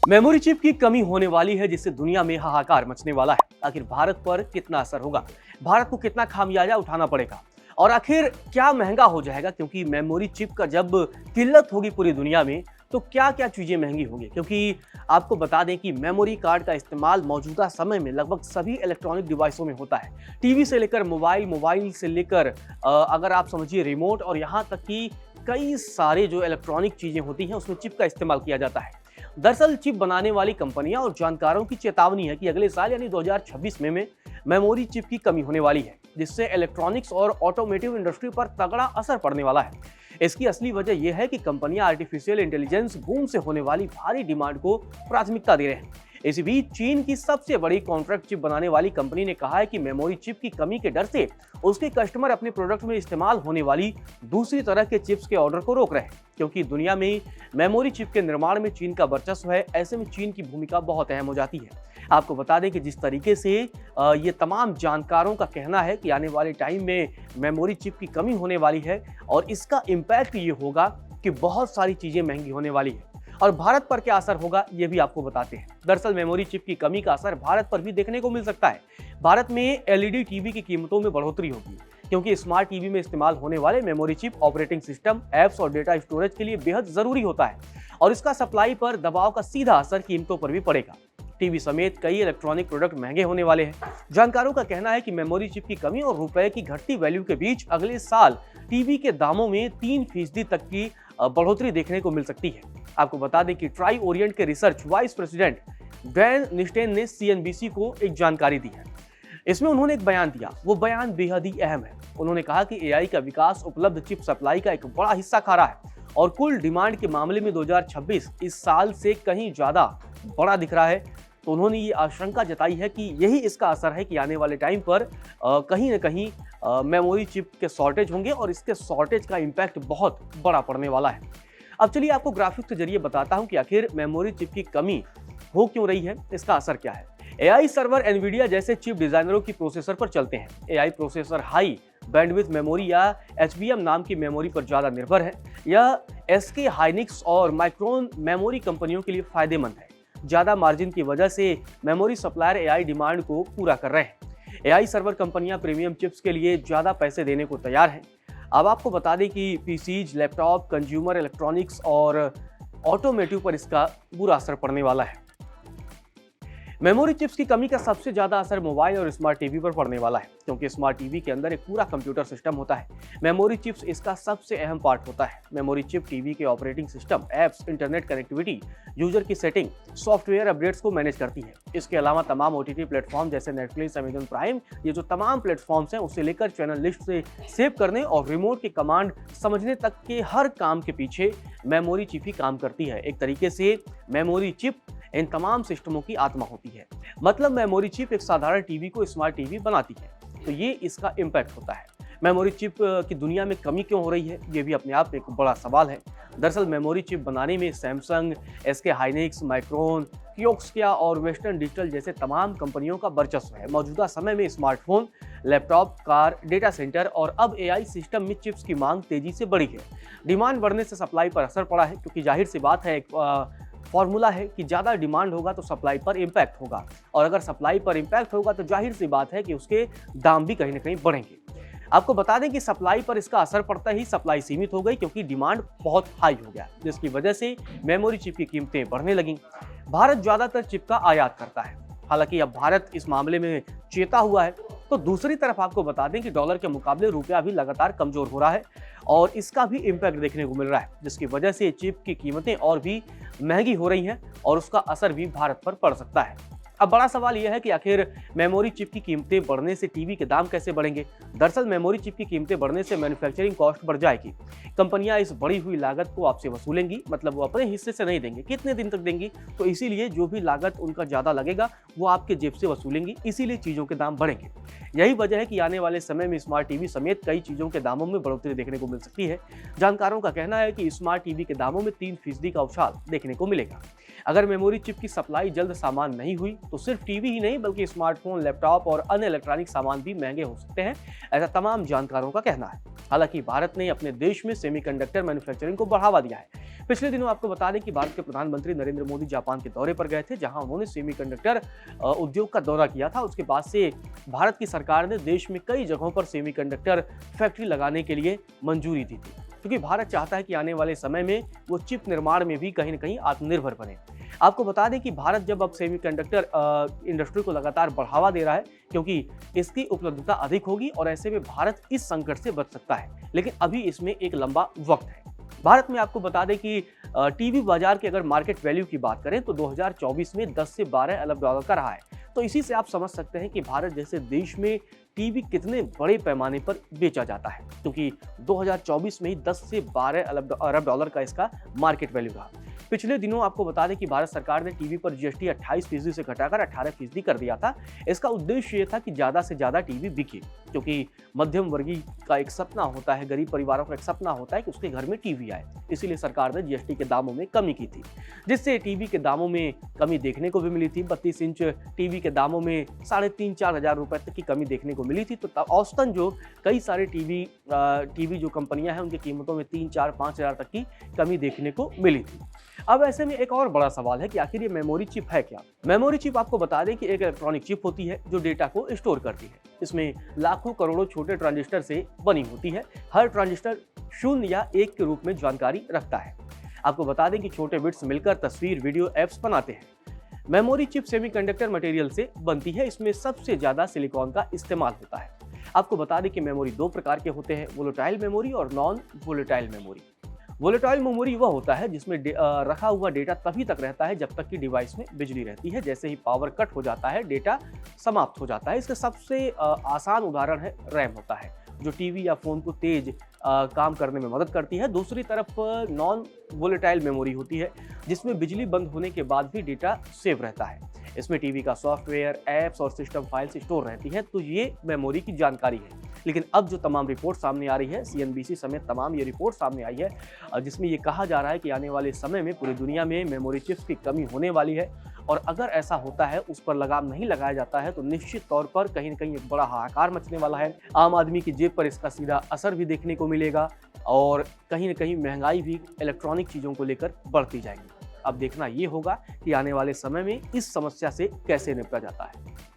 Memory chip की कमी होने वाली है जिससे दुनिया में हाहाकार मचने वाला है। आखिर भारत पर कितना असर होगा, भारत को कितना खामियाजा उठाना पड़ेगा और आखिर क्या महंगा हो जाएगा, क्योंकि मेमोरी चिप का जब किल्लत होगी पूरी दुनिया में तो क्या क्या चीजें महंगी होंगी। क्योंकि आपको बता दें कि मेमोरी कार्ड का इस्तेमाल मौजूदा समय में लगभग सभी इलेक्ट्रॉनिक डिवाइसों में होता है। टीवी से लेकर मोबाइल, मोबाइल से लेकर अगर आप समझिए रिमोट, और यहाँ तक कि कई सारे जो इलेक्ट्रॉनिक चीजें होती हैं उसमें चिप का इस्तेमाल किया जाता है। दरअसल चिप बनाने वाली कंपनियां और जानकारों की चेतावनी है कि अगले साल यानी 2026 में मेमोरी चिप की कमी होने वाली है, जिससे इलेक्ट्रॉनिक्स और ऑटोमेटिव इंडस्ट्री पर तगड़ा असर पड़ने वाला है। इसकी असली वजह यह है कि कंपनियां आर्टिफिशियल इंटेलिजेंस बूम से होने वाली भारी डिमांड को प्राथमिकता दे रहे हैं। इसी बीच चीन की सबसे बड़ी कॉन्ट्रैक्ट चिप बनाने वाली कंपनी ने कहा है कि मेमोरी चिप की कमी के डर से उसके कस्टमर अपने प्रोडक्ट में इस्तेमाल होने वाली दूसरी तरह के चिप्स के ऑर्डर को रोक रहे हैं। क्योंकि दुनिया में मेमोरी चिप के निर्माण में चीन का वर्चस्व है, ऐसे में चीन की भूमिका बहुत अहम हो जाती है। आपको बता दें कि जिस तरीके से ये तमाम जानकारों का कहना है कि आने वाले टाइम में मेमोरी चिप की कमी होने वाली है और इसका इम्पैक्ट ये होगा कि बहुत सारी चीज़ें महंगी होने वाली है। और भारत पर क्या असर होगा ये भी आपको बताते हैं। दरअसल मेमोरी चिप की कमी का असर भारत पर भी देखने को मिल सकता है। भारत में एलईडी टीवी की कीमतों में बढ़ोतरी होगी, क्योंकि स्मार्ट टीवी में इस्तेमाल होने वाले memory chip operating system, apps और डेटा स्टोरेज के लिए बेहद जरूरी होता है और इसका सप्लाई पर दबाव का सीधा असर कीमतों पर भी पड़ेगा। टीवी समेत कई इलेक्ट्रॉनिक प्रोडक्ट महंगे होने वाले हैं। जानकारों का कहना है कि मेमोरी चिप की कमी और रुपए की घटती वैल्यू के बीच अगले साल टीवी के दामों में 3% तक की बढ़ोतरी देखने को मिल सकती है। आपको बता दें कि ट्राई ओरिएंट के रिसर्च वाइस प्रेसिडेंट डैन निस्टेन ने सीएनबीसी को एक जानकारी दी है। इसमें उन्होंने एक बयान दिया, वो बयान बेहद ही अहम है। उन्होंने कहा कि एआई का विकास उपलब्ध चिप सप्लाई का एक बड़ा हिस्सा खा रहा है और कुल डिमांड के मामले में 2026 इस साल से कहीं ज्यादा बड़ा दिख रहा है। तो उन्होंने ये आशंका जताई है कि यही इसका असर है कि आने वाले टाइम पर कहीं ना कहीं मेमोरी चिप के शॉर्टेज होंगे और इसके शॉर्टेज का इम्पैक्ट बहुत बड़ा पड़ने वाला है। अब चलिए आपको ग्राफिक्स के जरिए बताता हूं कि आखिर मेमोरी चिप की कमी हो क्यों रही है, इसका असर क्या है। एआई सर्वर एनवीडिया जैसे चिप डिजाइनरों की प्रोसेसर पर चलते हैं। AI processor high bandwidth memory या एचबीएम नाम की मेमोरी पर ज्यादा निर्भर है। यह एसके हाइनिक्स और माइक्रोन मेमोरी कंपनियों के लिए फायदेमंद है। ज्यादा मार्जिन की वजह से मेमोरी सप्लायर एआई डिमांड को पूरा कर रहे हैं। एआई सर्वर कंपनियां प्रीमियम चिप्स के लिए ज्यादा पैसे देने को तैयार हैं। अब आपको बता दें कि पीसीज, लैपटॉप, कंज्यूमर इलेक्ट्रॉनिक्स और ऑटोमेटिव पर इसका बुरा असर पड़ने वाला है। मेमोरी चिप्स की कमी का सबसे ज्यादा असर मोबाइल और स्मार्ट टीवी पर पड़ने वाला है, क्योंकि स्मार्ट टीवी के अंदर एक पूरा कंप्यूटर सिस्टम होता है। मेमोरी चिप्स इसका सबसे अहम पार्ट होता है। मेमोरी चिप टीवी के operating system, apps, internet connectivity, user की सेटिंग, सॉफ्टवेयर अपडेट्स को मैनेज करती है। इसके अलावा तमाम ओटीटी प्लेटफॉर्म जैसे नेटफ्लिक्स, अमेजन प्राइम, ये जो तमाम प्लेटफॉर्म्स हैं उसे लेकर चैनल लिस्ट से सेव करने और रिमोट के कमांड समझने तक के हर काम के पीछे मेमोरी चिप ही काम करती है। एक तरीके से मेमोरी चिप इन तमाम सिस्टमों की आत्मा होती है। मतलब मेमोरी चिप एक साधारण टीवी को स्मार्ट टीवी बनाती है। तो ये इसका इम्पैक्ट होता है। मेमोरी चिप की दुनिया में कमी क्यों हो रही है, ये भी अपने आप में एक बड़ा सवाल है। दरअसल मेमोरी चिप बनाने में सैमसंग, एसके हाइनिक्स, माइक्रोन, कियोस्किया और वेस्टर्न डिजिटल जैसे तमाम कंपनियों का वर्चस्व है। मौजूदा समय में smartphone, laptop, car, data centre और अब एआई सिस्टम में चिप्स की मांग तेजी से बढ़ी है। डिमांड बढ़ने से सप्लाई पर असर पड़ा है, क्योंकि जाहिर सी बात है, एक फॉर्मूला है कि ज़्यादा डिमांड होगा तो सप्लाई पर इम्पैक्ट होगा, और अगर सप्लाई पर इम्पैक्ट होगा तो जाहिर सी बात है कि उसके दाम भी कहीं ना कहीं बढ़ेंगे। आपको बता दें कि सप्लाई पर इसका असर पड़ता ही सप्लाई सीमित हो गई, क्योंकि डिमांड बहुत हाई हो गया, जिसकी वजह से मेमोरी चिप की कीमतें बढ़ने लगीं। भारत ज़्यादातर चिप का आयात करता है। हालांकि अब भारत इस मामले में चेता हुआ है। तो दूसरी तरफ आपको बता दें कि डॉलर के मुकाबले रुपया भी लगातार कमजोर हो रहा है और इसका भी इम्पैक्ट देखने को मिल रहा है, जिसकी वजह से चिप की कीमतें और भी महंगी हो रही हैं और उसका असर भी भारत पर पड़ सकता है। अब बड़ा सवाल यह है कि आखिर मेमोरी चिप की कीमतें बढ़ने से टीवी के दाम कैसे बढ़ेंगे। दरअसल मेमोरी चिप की कीमतें बढ़ने से मैन्युफैक्चरिंग कॉस्ट बढ़ जाएगी। कंपनियां इस बढ़ी हुई लागत को आपसे वसूलेंगी, मतलब वो अपने हिस्से से नहीं देंगे। कितने दिन तक देंगी, तो इसीलिए जो भी लागत उनका ज़्यादा लगेगा वो आपके जेब से वसूलेंगी, इसीलिए चीज़ों के दाम बढ़ेंगे। यही वजह है कि आने वाले समय में स्मार्ट टीवी समेत कई चीज़ों के दामों में बढ़ोतरी देखने को मिल सकती है। जानकारों का कहना है कि स्मार्ट टीवी के दामों में 3% का उछाल देखने को मिलेगा। अगर मेमोरी चिप की सप्लाई जल्द सामान नहीं हुई तो सिर्फ टीवी ही नहीं बल्कि स्मार्टफोन, लैपटॉप और अन्य इलेक्ट्रॉनिक सामान भी महंगे हो सकते हैं, ऐसा तमाम जानकारों का कहना है। हालांकि भारत ने अपने देश में सेमीकंडक्टर मैन्युफैक्चरिंग को बढ़ावा दिया है। पिछले दिनों आपको बता दें कि भारत के प्रधानमंत्री नरेंद्र मोदी जापान के दौरे पर गए थे, जहां उन्होंने सेमीकंडक्टर उद्योग का दौरा किया था। उसके बाद से भारत की सरकार ने देश में कई जगहों पर सेमीकंडक्टर फैक्ट्री लगाने के लिए मंजूरी दी थी, क्योंकि भारत चाहता है कि आने वाले समय में वो चिप निर्माण में भी कहीं न कहीं आत्मनिर्भर बने। आपको बता दें कि भारत जब अब सेमीकंडक्टर इंडस्ट्री को लगातार बढ़ावा दे रहा है, क्योंकि इसकी उपलब्धता अधिक होगी और ऐसे में भारत इस संकट से बच सकता है, लेकिन अभी इसमें एक लंबा वक्त है। भारत में आपको बता दें कि टीवी बाजार की अगर मार्केट वैल्यू की बात करें तो 2024 में 10 से 12 अरब डॉलर का रहा है। तो इसी से आप समझ सकते हैं कि भारत जैसे देश में टीवी कितने बड़े पैमाने पर बेचा जाता है, क्योंकि 2024 में ही 10 से 12 अरब डॉलर का इसका मार्केट वैल्यू रहा। पिछले दिनों आपको बता दें कि भारत सरकार ने टीवी पर जीएसटी 28% से घटाकर 18% कर दिया था। इसका उद्देश्य ये था कि ज़्यादा से ज़्यादा टीवी बिके, क्योंकि मध्यम वर्गीय का एक सपना होता है, गरीब परिवारों का एक सपना होता है कि उसके घर में टीवी आए। इसीलिए सरकार ने जीएसटी के दामों में कमी की थी, जिससे टीवी के दामों में कमी देखने को भी मिली थी। 32 इंच टीवी के दामों में 3,500-4 हज़ार रुपए तक की कमी देखने को मिली थी। तो औसतन जो कई सारे टीवी जो कंपनियां हैं उनकी कीमतों में 3-4-5 हज़ार तक की कमी देखने को मिली थी। अब ऐसे में एक और बड़ा सवाल है कि आखिर ये मेमोरी चिप है क्या? मेमोरी चिप आपको बता दें कि एक इलेक्ट्रॉनिक चिप होती है जो डेटा को स्टोर करती है। इसमें लाखों करोड़ों छोटे ट्रांजिस्टर से बनी होती है। हर ट्रांजिस्टर 0 या 1 के रूप में जानकारी रखता है। आपको बता दें कि छोटे बिट्स मिलकर तस्वीर, वीडियो, एप्स बनाते हैं। मेमोरी चिप सेमीकंडक्टर मटेरियल से बनती है। इसमें सबसे ज्यादा सिलिकॉन का इस्तेमाल होता है। आपको बता दें कि मेमोरी 2 प्रकार के होते हैं, वोलेटाइल मेमोरी और non volatile memory. Volatile memory वह होता है जिसमें रखा हुआ डेटा तभी तक रहता है जब तक कि डिवाइस में बिजली रहती है। जैसे ही पावर कट हो जाता है, डेटा समाप्त हो जाता है। इसका सबसे आसान उदाहरण है रैम होता है, जो टीवी या फोन को तेज काम करने में मदद करती है। दूसरी तरफ नॉन वोलेटाइल मेमोरी होती है जिसमें बिजली बंद होने के बाद भी डेटा सेव रहता है। इसमें टीवी का सॉफ्टवेयर, ऐप्स और सिस्टम फाइल्स स्टोर रहती है। तो ये मेमोरी की जानकारी है। लेकिन अब जो तमाम रिपोर्ट सामने आ रही है, CNBC समेत तमाम ये रिपोर्ट सामने आई है, जिसमें ये कहा जा रहा है कि आने वाले समय में पूरी दुनिया में मेमोरी चिप्स की कमी होने वाली है। और अगर ऐसा होता है, उस पर लगाम नहीं लगाया जाता है, तो निश्चित तौर पर कहीं न कहीं एक बड़ा हाहाकार मचने वाला है। आम आदमी की जेब पर इसका सीधा असर भी देखने को मिलेगा और कहीं न कहीं महंगाई भी इलेक्ट्रॉनिक चीज़ों को लेकर बढ़ती जाएगी। अब देखना ये होगा कि आने वाले समय में इस समस्या से कैसे निपटा जाता है।